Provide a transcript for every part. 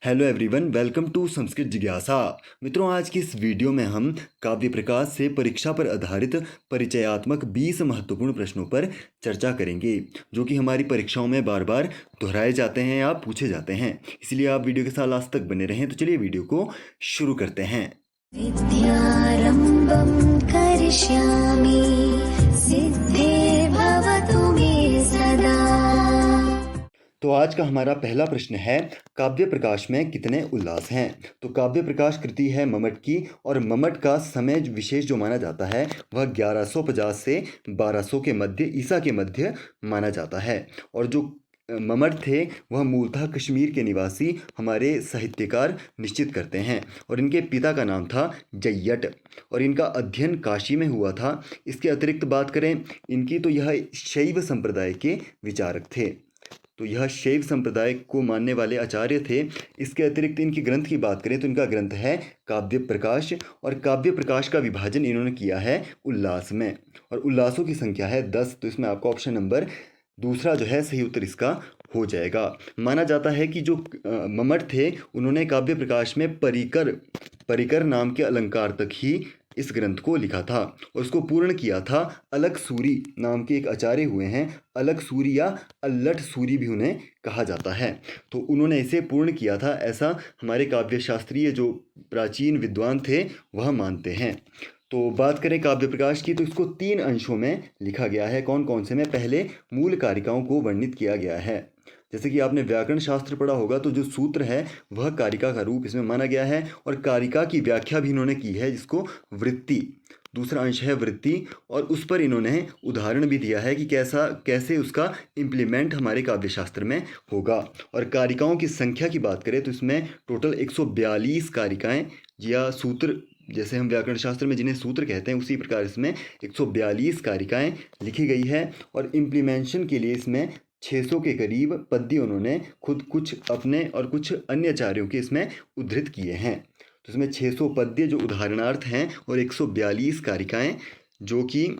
Hello everyone, welcome to Sanskrit जिज्ञासा। मित्रों, आज की इस वीडियो में हम काव्य प्रकाश से परीक्षा पर आधारित परिचयात्मक 20 महत्वपूर्ण प्रश्नों पर चर्चा करेंगे, जो कि हमारी परीक्षाओं में बार बार दोहराए जाते हैं या पूछे जाते हैं। इसलिए आप वीडियो के साथ लास्ट तक बने रहें। तो चलिए वीडियो को शुरू करते हैं। विद्यारम्भं करिष्यामि सिद्धे भवतु मे सदा। तो आज का हमारा पहला प्रश्न है, काव्य प्रकाश में कितने उल्लास हैं। तो काव्य प्रकाश कृति है मम्मट की, और मम्मट का समय विशेष जो माना जाता है वह 1150 से 1200 के मध्य ईसा के मध्य माना जाता है। और जो मम्मट थे वह मूलतः कश्मीर के निवासी हमारे साहित्यकार निश्चित करते हैं, और इनके पिता का नाम था जय्यट, और इनका अध्ययन काशी में हुआ था। इसके अतिरिक्त बात करें इनकी, तो यह शैव संप्रदाय के विचारक थे। तो यह शैव संप्रदाय को मानने वाले आचार्य थे। इसके अतिरिक्त इनकी ग्रंथ की बात करें तो इनका ग्रंथ है काव्य प्रकाश, और काव्य प्रकाश का विभाजन इन्होंने किया है उल्लास में, और उल्लासों की संख्या है 10। तो इसमें आपका ऑप्शन नंबर दूसरा जो है सही उत्तर इसका हो जाएगा। माना जाता है कि जो मम्मट थे उन्होंने काव्य प्रकाश में परिकर नाम के अलंकार तक ही इस ग्रंथ को लिखा था, और उसको पूर्ण किया था अलग सूरी नाम के एक आचार्य हुए हैं। अलग सूरी या अल्लट सूरी भी उन्हें कहा जाता है। तो उन्होंने इसे पूर्ण किया था, ऐसा हमारे काव्य शास्त्रीय जो प्राचीन विद्वान थे वह मानते हैं। तो बात करें काव्य प्रकाश की, तो इसको 3 अंशों में लिखा गया है। कौन कौन से में? पहले मूल कारिकाओं को वर्णित किया गया है। जैसे कि आपने व्याकरण शास्त्र पढ़ा होगा, तो जो सूत्र है वह कारिका का रूप इसमें माना गया है, और कारिका की व्याख्या भी इन्होंने की है, जिसको वृत्ति, दूसरा अंश है वृत्ति, और उस पर इन्होंने उदाहरण भी दिया है कि कैसे उसका इम्प्लीमेंट हमारे काव्यशास्त्र में होगा। और कारिकाओं की संख्या की बात करें तो इसमें टोटल 142 कारिकाएँ या सूत्र, जैसे हम व्याकरण शास्त्र में जिन्हें सूत्र कहते हैं, उसी प्रकार इसमें 142 कारिकाएँ लिखी गई है। और इम्प्लीमेंशन के लिए इसमें 600 के करीब पद्य उन्होंने खुद कुछ अपने और कुछ अन्य आचार्यों के इसमें उद्धृत किए हैं। तो इसमें 600 पद्य जो उदाहरणार्थ हैं, और 142 कारिकाएँ जो कि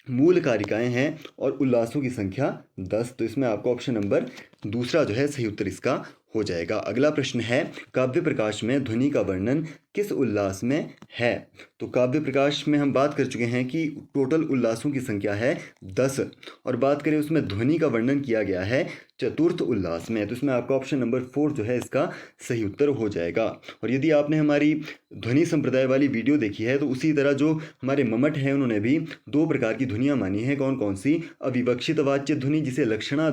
मूल कारिकाएँ हैं, और उल्लासों की संख्या 10। तो इसमें आपका ऑप्शन नंबर दूसरा जो है सही उत्तर इसका हो जाएगा। अगला प्रश्न है, काव्य प्रकाश में ध्वनि का वर्णन किस उल्लास में है। तो काव्य प्रकाश में हम बात कर चुके हैं कि टोटल उल्लासों की संख्या है 10, और बात करें उसमें ध्वनि का वर्णन किया गया है चतुर्थ उल्लास में। तो इसमें आपका ऑप्शन नंबर 4 जो है इसका सही उत्तर हो जाएगा। और यदि आपने हमारी ध्वनि संप्रदाय वाली वीडियो देखी है, तो उसी तरह जो हमारे मम्मट हैं उन्होंने भी 2 प्रकार की ध्वनियाँ मानी हैं। कौन कौन सी? अविवक्षित वाच्य ध्वनि, जिसे लक्षणा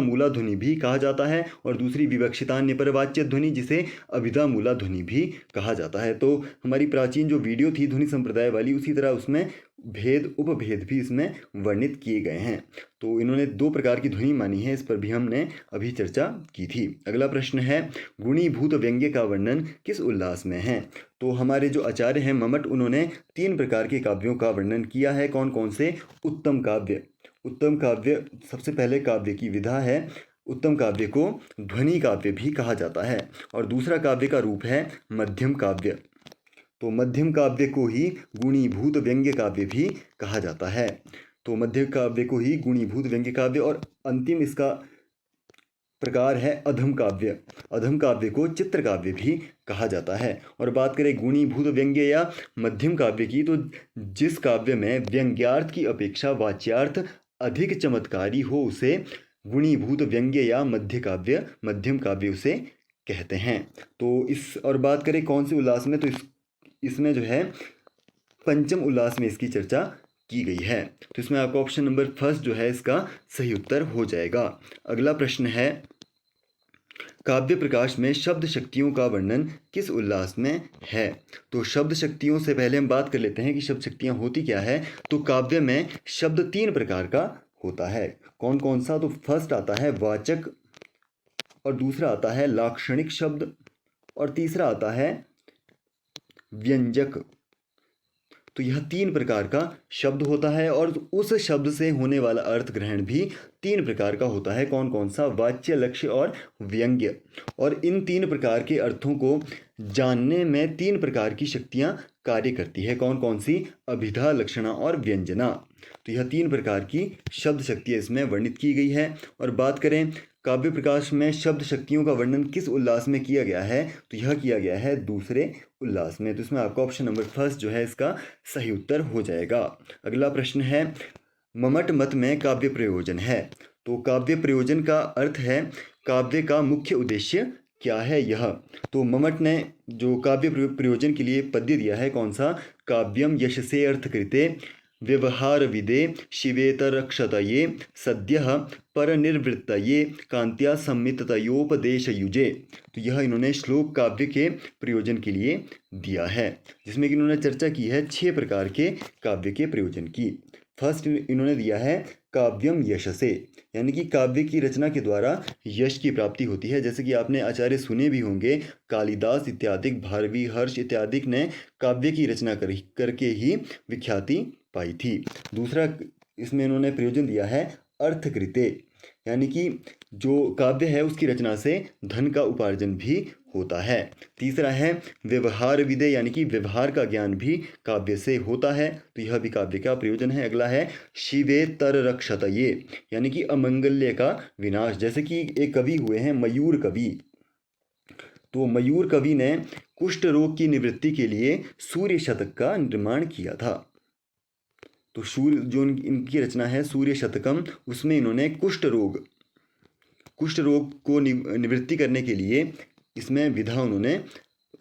मूला ध्वनि भी कहा जाता है, और दूसरी विवक्षितान्य परवाच्य ध्वनि, जिसे अभिधा मूला ध्वनि भी कहा जाता है। तो हमारी प्राचीन जो वीडियो थी ध्वनि संप्रदाय वाली, उसी तरह उसमें भेद उपभेद भी इसमें वर्णित किए गए हैं। तो इन्होंने 2 प्रकार की ध्वनि मानी है, इस पर भी हमने अभी चर्चा की थी। अगला प्रश्न है, गुणीभूत व्यंग्य का वर्णन किस उल्लास में है। तो हमारे जो आचार्य हैं मम्मट, उन्होंने 3 प्रकार के काव्यों का वर्णन किया है। कौन कौन से? उत्तम काव्य सबसे पहले काव्य की विधा है। उत्तम काव्य को ध्वनि काव्य भी कहा जाता है, और दूसरा काव्य का रूप है मध्यम काव्य। तो मध्यम काव्य को ही गुणीभूत व्यंग्य काव्य भी कहा जाता है। तो मध्यम काव्य को ही गुणीभूत व्यंग्य काव्य, और अंतिम इसका प्रकार है अधम काव्य। अधम काव्य को चित्र काव्य भी कहा जाता है। और बात करें गुणीभूत व्यंग्य या मध्यम काव्य की, तो जिस काव्य में व्यंग्यार्थ की अपेक्षा वाच्यार्थ अधिक चमत्कारी हो उसे गुणीभूत व्यंग्य या मध्यम काव्य उसे कहते हैं। तो और बात करें कौन से उल्लास में, तो इसमें जो है पंचम उल्लास में इसकी चर्चा की गई है। तो इसमें आपका ऑप्शन नंबर फर्स्ट जो है इसका सही उत्तर हो जाएगा। अगला प्रश्न है, काव्य प्रकाश में शब्द शक्तियों का वर्णन किस उल्लास में है। तो शब्द शक्तियों से पहले हम बात कर लेते हैं कि शब्द शक्तियाँ होती क्या है। तो काव्य में शब्द 3 प्रकार का होता है। कौन कौन सा? तो फर्स्ट आता है वाचक, और दूसरा आता है लाक्षणिक शब्द, और तीसरा आता है व्यंजक। तो यह 3 प्रकार का शब्द होता है, और उस शब्द से होने वाला अर्थ ग्रहण भी 3 प्रकार का होता है। कौन कौन सा? वाच्य, लक्ष्य और व्यंग्य। और इन 3 प्रकार के अर्थों को जानने में 3 प्रकार की शक्तियाँ कार्य करती है। कौन कौन सी? अभिधा, लक्षणा और व्यंजना। तो यह 3 प्रकार की शब्द शक्तियाँ इसमें वर्णित की गई है। और बात करें काव्य प्रकाश में शब्द शक्तियों का वर्णन किस उल्लास में किया गया है, तो यह किया गया है दूसरे उल्लास में। तो इसमें आपका ऑप्शन नंबर फर्स्ट जो है इसका सही उत्तर हो जाएगा। अगला प्रश्न है मम्मट मत में काव्य प्रयोजन है। तो काव्य प्रयोजन का अर्थ है काव्य का मुख्य उद्देश्य क्या है यह। तो मम्मट ने जो काव्य प्रयोजन के लिए पद्य दिया है कौन सा, काव्यम यशसे अर्थकृते व्यवहार विदे शिवेतरक्षतये सद्यः परनिर्वृत्तये कांत्या संमिततयोपदेशयुजे। तो यह इन्होंने श्लोक काव्य के प्रयोजन के लिए दिया है, जिसमें कि इन्होंने चर्चा की है 6 प्रकार के काव्य के प्रयोजन की। फर्स्ट इन्होंने दिया है काव्यम यशसे, यानी कि काव्य की रचना के द्वारा यश की प्राप्ति होती है। जैसे कि आपने आचार्य सुने भी होंगे, कालिदास इत्यादि, भारवी, हर्ष इत्यादि ने काव्य की रचना करके ही विख्याति पाई थी। दूसरा इसमें इन्होंने प्रयोजन दिया है अर्थकृते, यानी कि जो काव्य है उसकी रचना से धन का उपार्जन भी होता है। तीसरा है व्यवहार विदे, यानी कि व्यवहार का ज्ञान भी काव्य से होता है, तो यह भी काव्य का प्रयोजन है। अगला है शिवेतर रक्षतये, यानी कि अमंगल्य का विनाश। जैसे कि एक कवि हुए हैं मयूर कवि, तो मयूर कवि ने कुष्ठ रोग की निवृत्ति के लिए सूर्य शतक का निर्माण किया था। तो सूर्य जो इनकी रचना है सूर्य शतकम, उसमें इन्होंने कुष्ठ रोग को निवृत्ति करने के लिए इसमें विधा उन्होंने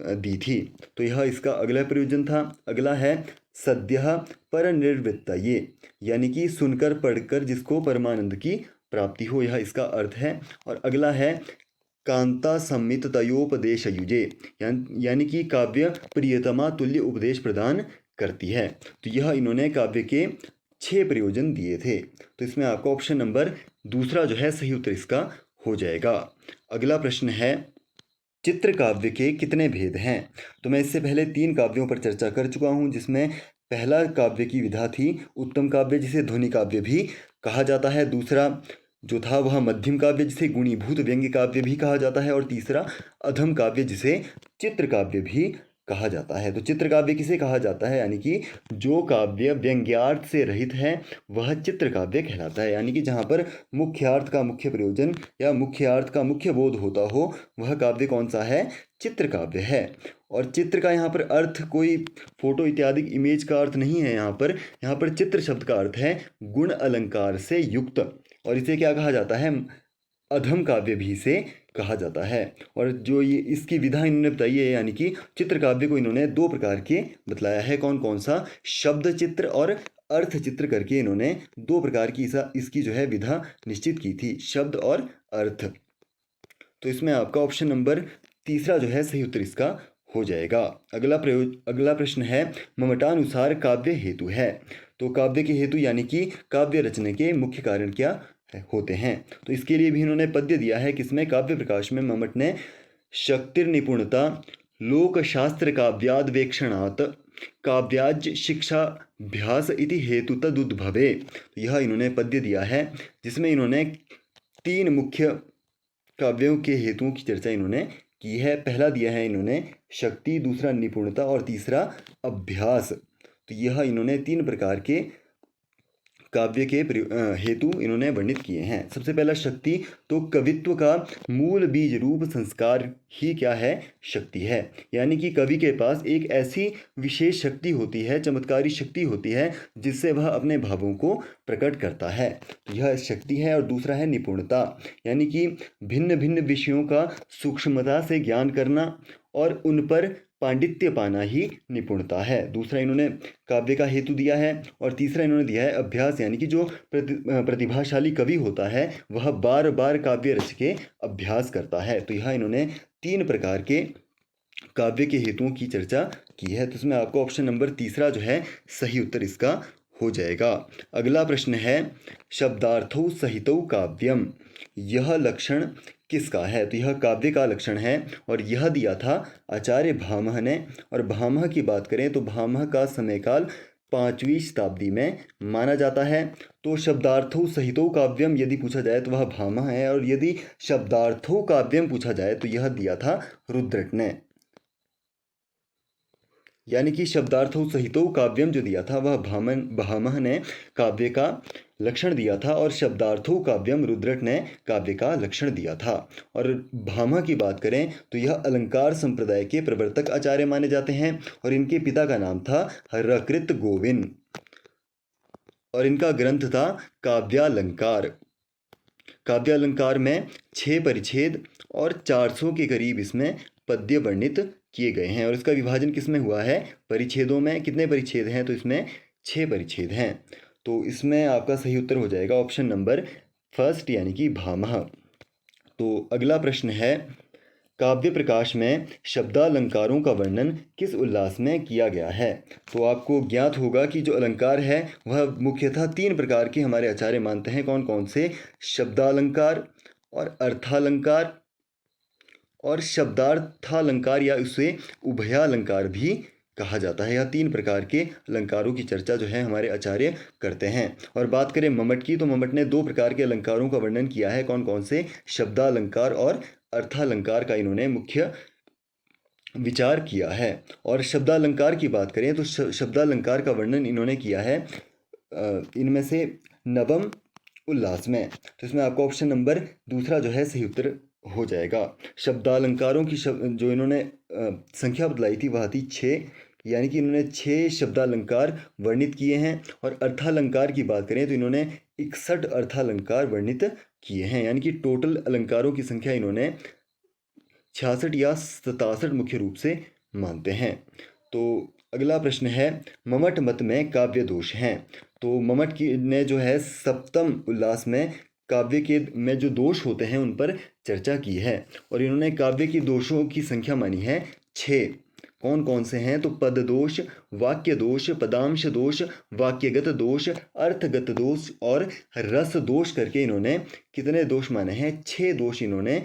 दी थी। तो यह इसका अगला प्रयोजन था। अगला है सद्यः परनिर्वृत्तये, यानी कि सुनकर पढ़कर जिसको परमानंद की प्राप्ति हो, यह इसका अर्थ है। और अगला है कांता संमिततयोपदेशयुजे, यानी कि काव्य प्रियतमा तुल्य उपदेश प्रदान करती है। तो यह इन्होंने काव्य के 6 प्रयोजन दिए थे। तो इसमें आपका ऑप्शन नंबर दूसरा जो है सही उत्तर इसका हो जाएगा। अगला प्रश्न है चित्र काव्य के कितने भेद हैं। तो मैं इससे पहले 3 काव्यों पर चर्चा कर चुका हूँ, जिसमें पहला काव्य की विधा थी उत्तम काव्य, जिसे ध्वनि काव्य भी कहा जाता है। दूसरा जो था वह मध्यम काव्य, जिसे गुणीभूत व्यंग्य काव्य भी कहा जाता है। और तीसरा अधम काव्य, जिसे चित्र काव्य भी कहा जाता है। तो चित्र काव्य किसे कहा जाता है, यानी कि जो काव्य व्यंग्यार्थ से रहित है वह चित्र काव्य कहलाता है। यानी कि जहाँ पर मुख्यार्थ का मुख्य प्रयोजन या मुख्यार्थ का मुख्य बोध होता हो वह काव्य कौन सा है, चित्र काव्य है। और चित्र का यहाँ पर अर्थ कोई फोटो इत्यादि इमेज का अर्थ नहीं है। यहाँ पर चित्र शब्द का अर्थ है गुण अलंकार से युक्त, और इसे क्या कहा जाता है, अधम काव्य भी इसे कहा जाता है। और जो ये इसकी विधा इन्होंने बताई है, यानी कि चित्र काव्य को इन्होंने 2 प्रकार के बतलाया है। कौन कौन सा, शब्द चित्र और अर्थ चित्र करके इन्होंने 2 प्रकार की इसकी जो है विधा निश्चित की थी, शब्द और अर्थ। तो इसमें आपका ऑप्शन नंबर तीसरा जो है सही उत्तर इसका हो जाएगा। अगला प्रश्न है ममटानुसार काव्य हेतु है। तो काव्य के हेतु यानी कि काव्य रचने के मुख्य कारण क्या होते हैं। तो इसके लिए भी इन्होंने पद्य दिया है, किसमें, काव्य प्रकाश में। मम्मट ने शक्तिर्निपुणता लोकशास्त्र काव्याद्वेक्षणात् काव्याज शिक्षाभ्यास इति हेतु तदुद्भवे। तो यह इन्होंने पद्य दिया है, जिसमें इन्होंने 3 मुख्य काव्यों के हेतुओं की चर्चा इन्होंने की है। पहला दिया है इन्होंने शक्ति, दूसरा निपुणता और तीसरा अभ्यास। तो यह इन्होंने 3 प्रकार के काव्य के हेतु इन्होंने वर्णित किए हैं। सबसे पहला शक्ति, तो कवित्व का मूल बीज रूप संस्कार ही क्या है, शक्ति है। यानी कि कवि के पास एक ऐसी विशेष शक्ति होती है, चमत्कारी शक्ति होती है, जिससे वह अपने भावों को प्रकट करता है, तो यह शक्ति है। और दूसरा है निपुणता, यानी कि भिन्न भिन्न विषयों का सूक्ष्मता से ज्ञान करना और उन पर पांडित्य पाना ही निपुणता है। दूसरा इन्होंने काव्य का हेतु दिया है। और तीसरा इन्होंने दिया है अभ्यास, यानी कि जो प्रतिभाशाली कवि होता है वह बार बार काव्य रच के अभ्यास करता है। तो यह इन्होंने 3 प्रकार के काव्य के हेतुओं की चर्चा की है। तो इसमें आपको ऑप्शन नंबर तीसरा जो है सही उत्तर इसका हो जाएगा। अगला प्रश्न है शब्दार्थौ सहितौ काव्यम, यह लक्षण किसका है। तो यह काव्य का लक्षण है और यह दिया था आचार्य भामह ने। और भामह की बात करें तो भामह का समयकाल 5वीं शताब्दी में माना जाता है। तो शब्दार्थौ सहितौ काव्यम यदि पूछा जाए तो वह भामह है, और यदि शब्दार्थौ काव्यम पूछा जाए तो यह दिया था रुद्रट ने। यानी कि शब्दार्थों सहितो काव्यम जो दिया था वह भामह ने काव्य का लक्षण दिया था और शब्दार्थों काव्यम रुद्रट ने काव्य का लक्षण दिया था। और भामह की बात करें तो यह अलंकार संप्रदाय के प्रवर्तक आचार्य माने जाते हैं और इनके पिता का नाम था हर्षकृत गोविंद और इनका ग्रंथ था काव्यालंकार। काव्यालंकार में 6 परिच्छेद और 400 के करीब इसमें पद्य वर्णित किए गए हैं और इसका विभाजन किस में हुआ है, परिच्छेदों में। कितने परिच्छेद हैं, तो इसमें 6 परिच्छेद हैं। तो इसमें आपका सही उत्तर हो जाएगा ऑप्शन नंबर फर्स्ट यानी कि भामह। तो अगला प्रश्न है, काव्य प्रकाश में शब्दालंकारों का वर्णन किस उल्लास में किया गया है। तो आपको ज्ञात होगा कि जो अलंकार है वह मुख्यतः 3 प्रकार के हमारे आचार्य मानते हैं। कौन कौन से, शब्दालंकार और अर्थालंकार और शब्दार्थालंकार या उसे उभयालंकार भी कहा जाता है। यह 3 प्रकार के अलंकारों की चर्चा जो है हमारे आचार्य करते हैं। और बात करें मम्मट की, तो मम्मट ने 2 प्रकार के अलंकारों का वर्णन किया है। कौन कौन से, शब्दालंकार और अर्थालंकार का इन्होंने मुख्य विचार किया है। और शब्दालंकार की बात करें तो शब्दालंकार का वर्णन इन्होंने किया है इनमें से नवम उल्लास में। तो इसमें आपको ऑप्शन नंबर दूसरा जो है सही उत्तर हो जाएगा। शब्दालंकारों की जो इन्होंने संख्या बतलाई थी वह थी 6, यानी कि इन्होंने 6 शब्दालंकार वर्णित किए हैं। और अर्थालंकार की बात करें तो इन्होंने 61 अर्थालंकार वर्णित किए हैं, यानी कि टोटल अलंकारों की संख्या इन्होंने 66 या 67 मुख्य रूप से मानते हैं। तो अगला प्रश्न है, मम्मट मत में काव्य दोष हैं। तो मम्मट की ने जो है सप्तम उल्लास में काव्य के में जो दोष होते हैं उन पर चर्चा की है और इन्होंने काव्य के दोषों की संख्या मानी है 6। कौन कौन से हैं, तो पद दोष, वाक्य दोष, पदांश दोष, वाक्यगत दोष, अर्थगत दोष और रस दोष करके इन्होंने कितने दोष माने हैं, 6 दोष इन्होंने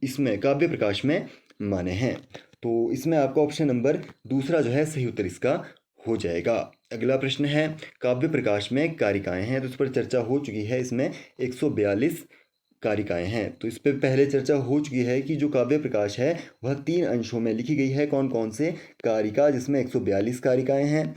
इसमें काव्य प्रकाश में माने हैं। तो इसमें आपका ऑप्शन नंबर दूसरा जो है सही उत्तर इसका हो जाएगा। अगला प्रश्न है, काव्य प्रकाश में कारिकाएं हैं। तो इस पर चर्चा हो चुकी है। इसमें 142 कारिकाएं हैं। तो इस पर पहले चर्चा हो चुकी है कि जो काव्य प्रकाश है वह 3 अंशों में लिखी गई है। कौन कौन से, कारिका जिसमें 142 कारिकाएं हैं,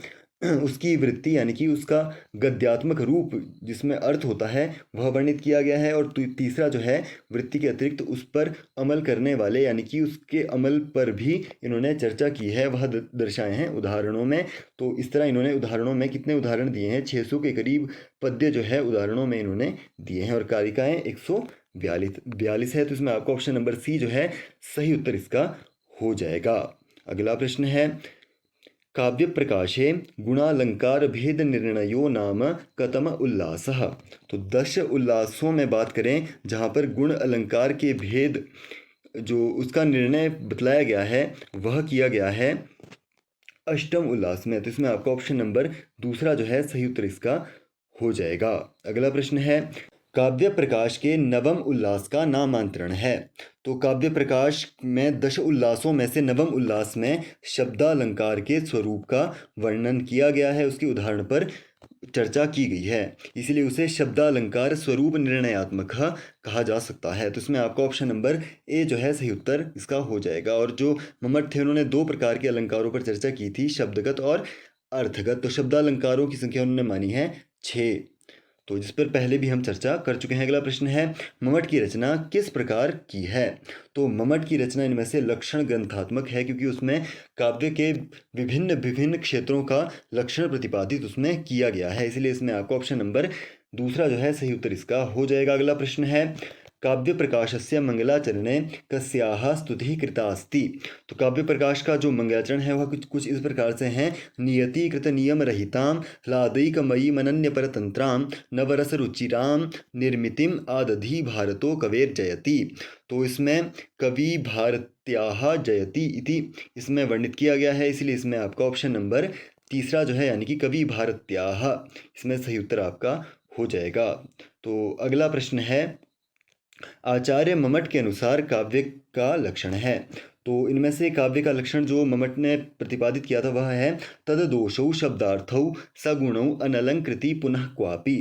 उसकी वृत्ति यानी कि उसका गद्यात्मक रूप जिसमें अर्थ होता है वह वर्णित किया गया है, और तीसरा जो है वृत्ति के अतिरिक्त उस पर अमल करने वाले यानी कि उसके अमल पर भी इन्होंने चर्चा की है, वह दर्शाए हैं उदाहरणों में। तो इस तरह इन्होंने उदाहरणों में कितने उदाहरण दिए हैं, 600 के करीब पद्य जो है उदाहरणों में इन्होंने दिए हैं और कारिकाएँ 142 है। तो इसमें आपका ऑप्शन नंबर सी जो है सही उत्तर इसका हो जाएगा। अगला प्रश्न है, काव्य प्रकाशे गुणालंकार भेद निर्णयो नाम कतम उल्लासः। तो 10 उल्लासों में बात करें जहाँ पर गुण अलंकार के भेद जो उसका निर्णय बतलाया गया है वह किया गया है 8वें उल्लास में। तो इसमें आपका ऑप्शन नंबर दूसरा जो है सही उत्तर इसका हो जाएगा। अगला प्रश्न है, काव्य प्रकाश के 9वें उल्लास का नामांतरण है। तो काव्य प्रकाश में 10 उल्लासों में से 9वें उल्लास में शब्दालंकार के स्वरूप का वर्णन किया गया है, उसके उदाहरण पर चर्चा की गई है, इसलिए उसे शब्दालंकार स्वरूप निर्णयात्मक कहा जा सकता है। तो इसमें आपका ऑप्शन नंबर ए जो है सही उत्तर इसका हो जाएगा। और जो मम्मट थे उन्होंने 2 प्रकार के अलंकारों पर चर्चा की थी, शब्दगत और अर्थगत। तो शब्दालंकारों की संख्या उन्होंने मानी है 6, तो जिस पर पहले भी हम चर्चा कर चुके हैं। अगला प्रश्न है, मम्मट की रचना किस प्रकार की है। तो मम्मट की रचना इनमें से लक्षण ग्रंथात्मक है, क्योंकि उसमें काव्य के विभिन्न क्षेत्रों का लक्षण प्रतिपादित उसमें किया गया है, इसलिए इसमें आपको ऑप्शन नंबर दूसरा जो है सही उत्तर इसका हो जाएगा। अगला प्रश्न है, काव्य प्रकाशस्य मंगलाचरणे कस्याः स्तुतिः कृता अस्ति। तो काव्य प्रकाश का जो मंगलाचरण है वह कुछ इस प्रकार से हैं, नियतिकृत नियम रहितां ह्लादैकमयी मनन्य परतंत्रां नवरस रुचिरां निर्मितिम आदधि भारतो कवेर्जयति। तो इसमें कवि भारत्याः जयति इति इसमें वर्णित किया गया है, इसलिए इसमें आपका ऑप्शन नंबर तीसरा जो है यानी कि कवि भारत्याः इसमें सही उत्तर आपका हो जाएगा। तो अगला प्रश्न है, आचार्य मम्मट के अनुसार काव्य का लक्षण है। तो इनमें से काव्य का लक्षण जो मम्मट ने प्रतिपादित किया था वह है तददोषौ शब्दार्थौ सगुणौ अनलंकृति पुनः क्वापि।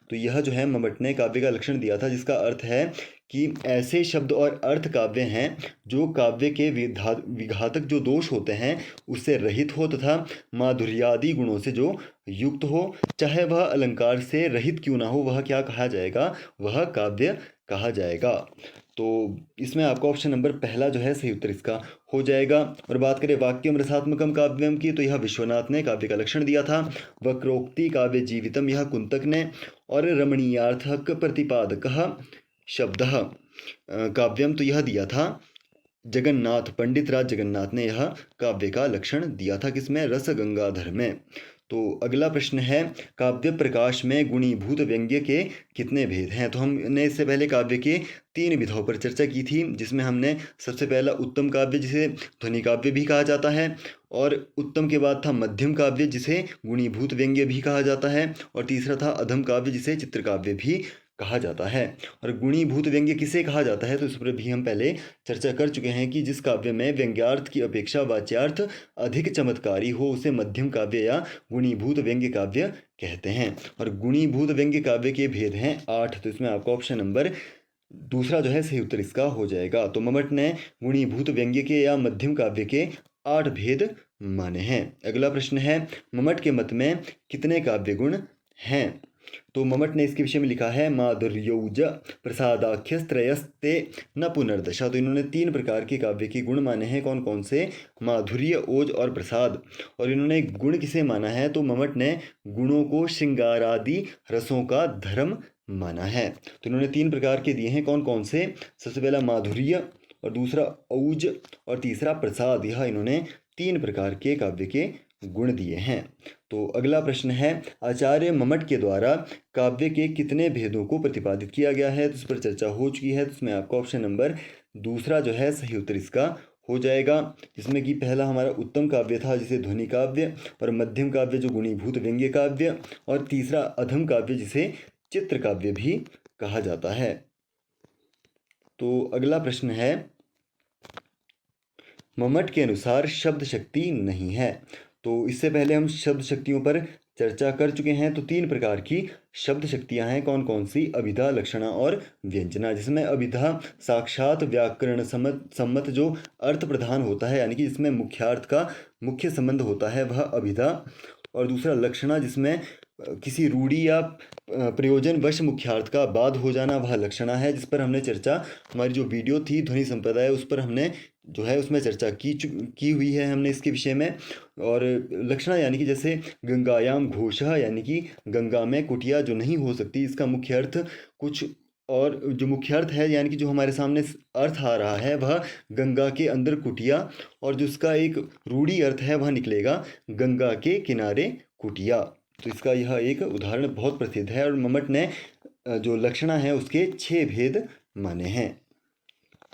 तो यह जो है मम्मट ने काव्य का लक्षण दिया था, जिसका अर्थ है कि ऐसे शब्द और अर्थ काव्य हैं जो काव्य के विघातक जो दोष होते हैं उससे रहित हो तथा माधुर्यादि गुणों से जो युक्त हो, चाहे वह अलंकार से रहित क्यों ना हो, वह क्या कहा जाएगा, वह काव्य कहा जाएगा। तो इसमें आपका ऑप्शन नंबर पहला जो है सही उत्तर इसका हो जाएगा। और बात करें वाक्यम रसात्मकम काव्यम की, तो यह विश्वनाथ ने काव्य का लक्षण दिया था। वक्रोक्ति काव्य जीवितम यह कुंतक ने। और रमणीयार्थक प्रतिपादकः शब्दः काव्यम, तो यह दिया था जगन्नाथ, पंडित राज जगन्नाथ ने यह काव्य का लक्षण दिया था किसमें, रस गंगाधर में। तो अगला प्रश्न है काव्य प्रकाश में गुणीभूत व्यंग्य के कितने भेद हैं। तो हमने इससे पहले काव्य के 3 विधाओं पर चर्चा की थी, जिसमें हमने सबसे पहला उत्तम काव्य जिसे ध्वनि काव्य भी कहा जाता है, और उत्तम के बाद था मध्यम काव्य जिसे गुणीभूत व्यंग्य भी कहा जाता है, और तीसरा था अधम काव्य जिसे चित्रकाव्य भी कहा जाता है। और गुणीभूत व्यंग्य किसे कहा जाता है, तो इस पर भी हम पहले चर्चा कर चुके हैं कि जिस काव्य में व्यंग्यार्थ की अपेक्षा वाच्यार्थ अधिक चमत्कारी हो उसे मध्यम काव्य या गुणीभूत व्यंग्य काव्य कहते हैं। और गुणीभूत व्यंग्य काव्य के भेद हैं 8। तो इसमें आपका ऑप्शन नंबर दूसरा जो है सही उत्तर इसका हो जाएगा। तो मम्मट ने गुणीभूत व्यंग्य के या मध्यम काव्य के 8 भेद माने हैं। अगला प्रश्न है मम्मट के मत में कितने काव्य गुण हैं। तो मम्मट ने इसके विषय में लिखा है माधुर्यौज प्रसादाख्यस्त्रयस्ते न पुनर्दशा। तो इन्होंने 3 प्रकार के काव्य के गुण माने हैं। कौन कौन से, माधुर्य, ओज और प्रसाद। और इन्होंने गुण किसे माना है, तो मम्मट ने गुणों को श्रृंगारादि रसों का धर्म माना है। तो इन्होंने 3 प्रकार के दिए हैं, कौन कौन से, सबसे पहला माधुर्य, और दूसरा औज, और तीसरा प्रसाद। यह इन्होंने 3 प्रकार के काव्य के गुण दिए हैं। तो अगला प्रश्न है आचार्य मम्मट के द्वारा काव्य के कितने भेदों को प्रतिपादित किया गया है। तो इस पर चर्चा हो चुकी है। तो इसमें आपका ऑप्शन नंबर दूसरा जो है सही उत्तर इसका हो जाएगा, जिसमें कि पहला हमारा उत्तम काव्य था जिसे ध्वनि काव्य, और मध्यम काव्य जो गुणीभूत व्यंग्य काव्य, और तीसरा अधम काव्य जिसे चित्र काव्य भी कहा जाता है। तो अगला प्रश्न है मम्मट के अनुसार शब्द शक्ति नहीं है। तो इससे पहले हम शब्द शक्तियों पर चर्चा कर चुके हैं। तो 3 प्रकार की शब्द शक्तियां हैं, कौन कौन सी, अभिधा, लक्षणा और व्यंजना। जिसमें अभिधा साक्षात व्याकरण सम्मत जो अर्थ प्रधान होता है, यानी कि जिसमें मुख्यार्थ का मुख्य संबंध होता है, वह अभिधा। और दूसरा लक्षणा, जिसमें किसी रूढ़ि या प्रयोजनवश मुख्यार्थ का बाद हो जाना, वह लक्षणा है, जिस पर हमने चर्चा, हमारी जो वीडियो थी ध्वनि संप्रदाय, उस पर हमने जो है उसमें चर्चा की हुई है हमने इसके विषय में। और लक्षणा यानी कि जैसे गंगायाम घोषः, यानी कि गंगा में कुटिया जो नहीं हो सकती, इसका मुख्य अर्थ कुछ और, जो मुख्य अर्थ है यानी कि जो हमारे सामने अर्थ आ रहा है वह गंगा के अंदर कुटिया, और जो उसका एक रूढ़ी अर्थ है वह निकलेगा गंगा के किनारे कुटिया। तो इसका यह एक उदाहरण बहुत प्रसिद्ध है। और मम्मट ने जो लक्षणा है उसके 6 भेद माने हैं।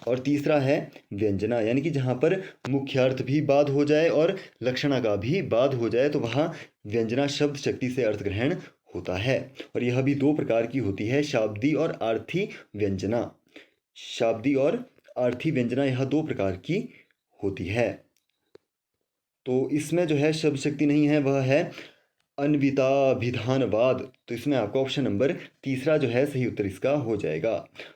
और तीसरा है व्यंजना, यानी कि जहाँ पर मुख्यार्थ भी बाद हो जाए और लक्षणा का भी बाद हो जाए, तो वहाँ व्यंजना शब्द शक्ति से अर्थ ग्रहण होता है। और यह भी 2 प्रकार की होती है, शाब्दी और आर्थी व्यंजना। शाब्दी और आर्थी व्यंजना यह 2 प्रकार की होती है। तो इसमें जो है शब्द शक्ति नहीं है, वह है अन्विताभिधानवाद। तो इसमें आपका ऑप्शन नंबर तीसरा जो है सही उत्तर इसका हो जाएगा।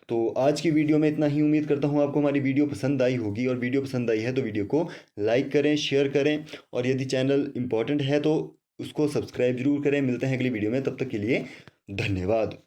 तो आज की वीडियो में इतना ही। उम्मीद करता हूँ आपको हमारी वीडियो पसंद आई होगी, और वीडियो पसंद आई है तो वीडियो को लाइक करें, शेयर करें, और यदि चैनल इम्पॉर्टेंट है तो उसको सब्सक्राइब जरूर करें। मिलते हैं अगली वीडियो में, तब तक के लिए धन्यवाद।